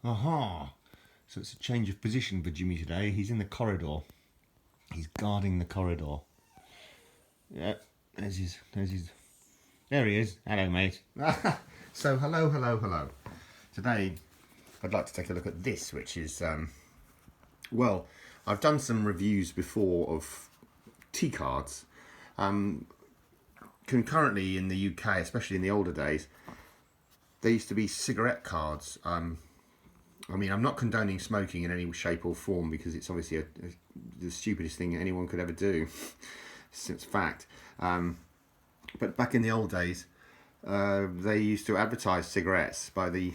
Aha! So it's a change of position for Jimmy today. He's in the corridor. He's guarding the corridor. Yeah, there's his. There he is. Hello, mate. So, hello. Today, I'd like to take a look at this, which is, well, I've done some reviews before of tea cards. Concurrently in the UK, especially in the older days, there used to be cigarette cards. I mean, I'm not condoning smoking in any shape or form because it's obviously the stupidest thing anyone could ever do. It's fact. But back in the old days, they used to advertise cigarettes by the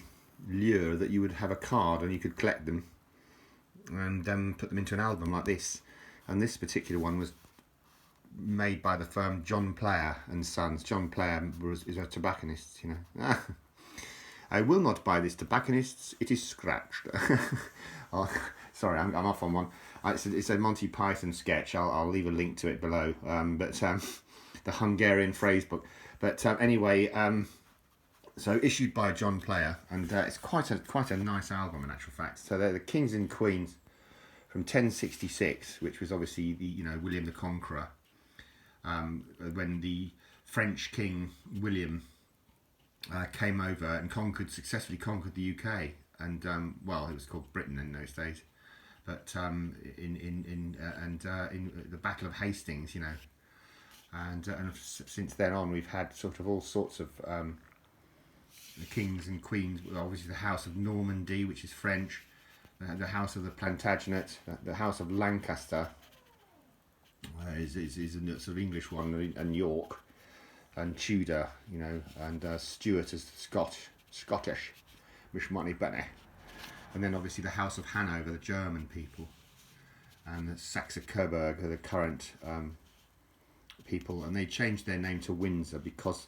lure that you would have a card and you could collect them and put them into an album like this. And this particular one was made by the firm John Player and Sons. John Player is a tobacconist, you know. I will not buy this tobacconists. It is scratched. Oh, sorry, I'm off on one. It's a Monty Python sketch. I'll leave a link to it below. The Hungarian phrasebook. But anyway, so issued by John Player, and it's quite a nice album in actual fact. So they're the Kings and Queens from 1066, which was obviously William the Conqueror, when the French King William came over and successfully conquered the UK, and well, it was called Britain in those days, but in the Battle of Hastings, and since then on we've had sort of all sorts of the kings and queens. Obviously, the House of Normandy, which is French, the House of the Plantagenet, the House of Lancaster is a sort of English one, and York. And Tudor, and Stuart is Scottish, which might be better. And then obviously the House of Hanover, the German people, and the Saxe-Coburg are the current people, and they changed their name to Windsor because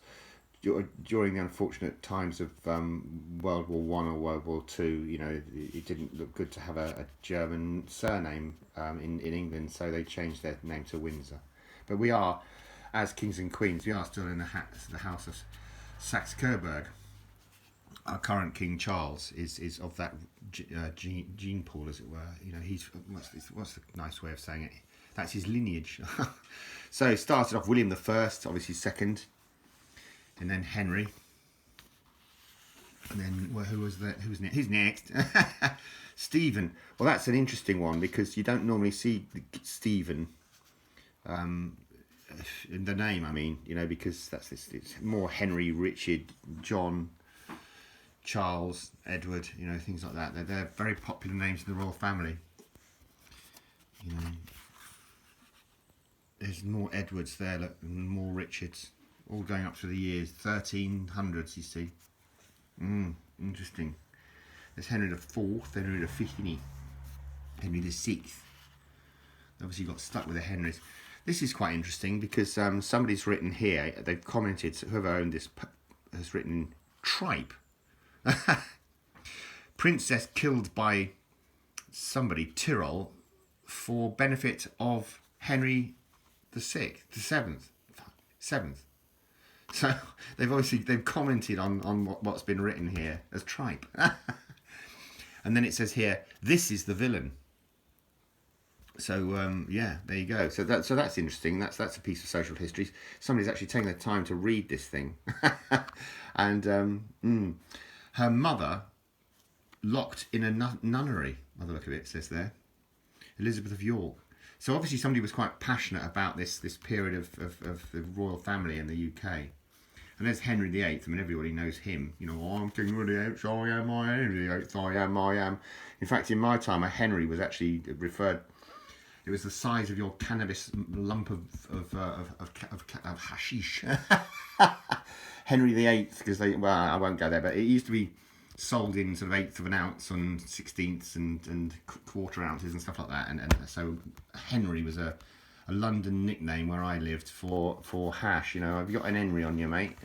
during the unfortunate times of World War One or World War Two, it didn't look good to have a German surname in England, so they changed their name to Windsor. But we are, as kings and queens, we are still in the House of Saxe-Coburg. Our current King Charles is of that gene pool, as it were. He's what's the nice way of saying it? That's his lineage. So it started off William the First, obviously second, and then Henry, and then who's next? Stephen. Well, that's an interesting one because you don't normally see Stephen. In the name, I mean, because it's more Henry, Richard, John, Charles, Edward, things like that. They're very popular names in the royal family. There's more Edwards there, look, and more Richards, all going up through the years, 1300s, you see. Interesting. There's Henry the Fourth, Henry the Fifth, Henry the Sixth. Obviously got stuck with the Henrys. This is quite interesting because somebody's written here, they've commented, whoever owned this has written, tripe. Princess killed by somebody, Tyrrell, for benefit of Henry the Seventh. So they've commented on what's been written here as tripe. And then it says here, this is the villain. So yeah, there you go. So that's interesting. That's a piece of social history. Somebody's actually taken the time to read this thing. And her mother locked in a nunnery. By the look of it, it says there, Elizabeth of York. So obviously somebody was quite passionate about this period of the royal family in the UK. And there's Henry VIII. I mean, everybody knows him. I'm King Henry VIII. I am Henry VIII. I am. In fact, in my time, a Henry was actually referred. It was the size of your cannabis lump of hashish. Henry VIII, because I won't go there, but it used to be sold in sort of eighth of an ounce and sixteenths and quarter ounces and stuff like that. And so Henry was a London nickname where I lived for hash. Have you got an Henry on you, mate?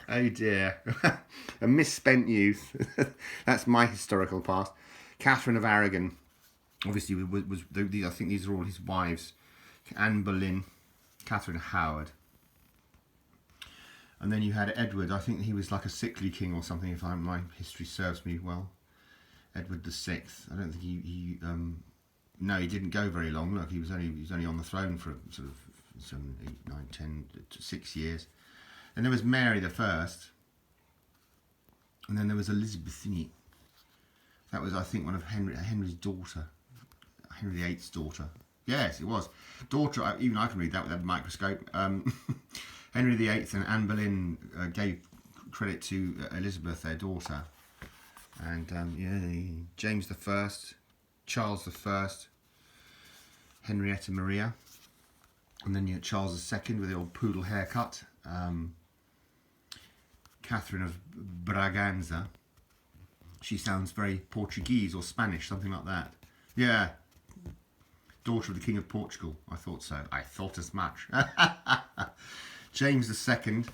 Oh dear. A misspent youth. That's my historical past. Catherine of Aragon. Obviously, I think these are all his wives. Anne Boleyn, Catherine Howard. And then you had Edward. I think he was like a sickly king or something, if my history serves me well. Edward the Sixth. I don't think no, he didn't go very long. Look, he was only on the throne for sort of 7, 8, 9, 10, 6 years. And there was Mary the First, and then there was Elizabeth. That was, I think, one of Henry's daughter, Henry VIII's daughter. Yes, it was daughter. Even I can read that with a microscope. Henry VIII and Anne Boleyn gave credit to Elizabeth, their daughter, and yeah, James the First, Charles the First, Henrietta Maria, and then you had Charles II with the old poodle haircut, Catherine of Braganza. She sounds very Portuguese or Spanish, something like that. Yeah, daughter of the King of Portugal. I thought so. I thought as much. James II,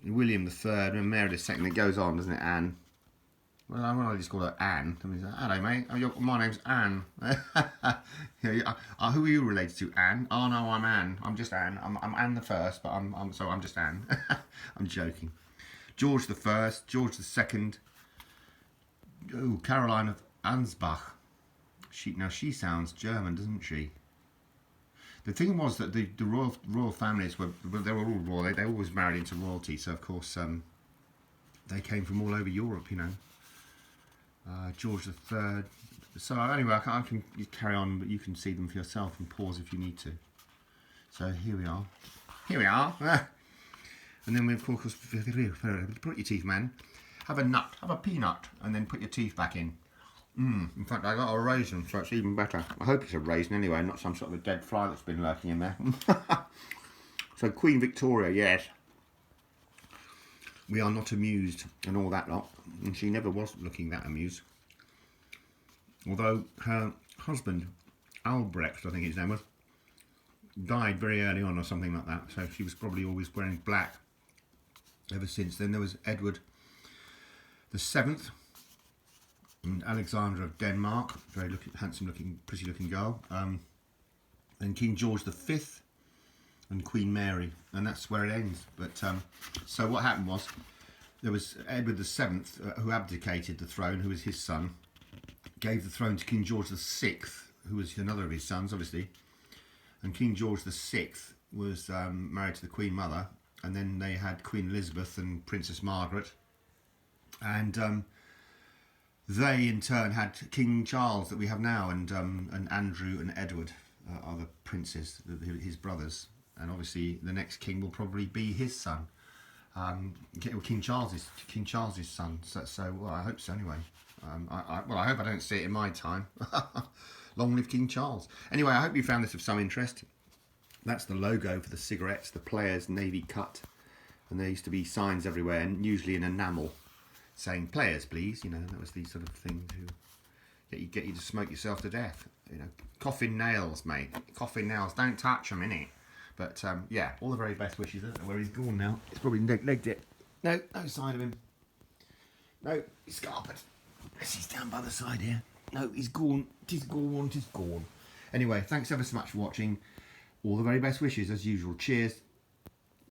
William III, and Mary II. It goes on, doesn't it, Anne? Well, I just call her Anne. Somebody says, hello, mate. My name's Anne. Who are you related to, Anne? Oh, no, I'm Anne. I'm just Anne. I'm Anne the First, but I'm just Anne. I'm joking. George I, George II. Oh, Caroline of Ansbach. She sounds German, doesn't she? The thing was that the royal families they were all royal. They always married into royalty, so of course they came from all over Europe, you know. George III. So anyway, I can carry on, but you can see them for yourself and pause if you need to. So here we are. Here we are. And then we of course put your teeth, man. Have a nut, have a peanut, and then put your teeth back in. In fact, I got a raisin, so it's even better. I hope it's a raisin anyway, not some sort of a dead fly that's been lurking in there. So Queen Victoria, yes. We are not amused and all that lot. And she never was looking that amused. Although her husband, Albrecht, I think his name was, died very early on or something like that. So she was probably always wearing black ever since. Then there was Edward the Seventh. And Alexandra of Denmark, very handsome looking, pretty looking girl. Then King George V and Queen Mary, and that's where it ends. But so what happened was, there was Edward VII who abdicated the throne, who was his son, gave the throne to King George VI, who was another of his sons, obviously. And King George VI was married to the Queen Mother, and then they had Queen Elizabeth and Princess Margaret, and they in turn had King Charles that we have now, and Andrew and Edward are the princes, his brothers, and obviously the next king will probably be his son, King Charles's son. So well, I hope so anyway. I hope I don't see it in my time. Long live King Charles. Anyway, I hope you found this of some interest. That's the logo for the cigarettes, the Players Navy cut, and there used to be signs everywhere, and usually in enamel, saying "Players, please." You know, that was the sort of thing to get you to smoke yourself to death. You know, coffin nails, mate. Coffin nails. Don't touch them, innit? But yeah, all the very best wishes. I don't know where he's gone now. He's probably legged it. No sign of him. No, he's scarpered. He's down by the side here. No, he's gone. Tis gone. Tis gone. Anyway, thanks ever so much for watching. All the very best wishes as usual. Cheers.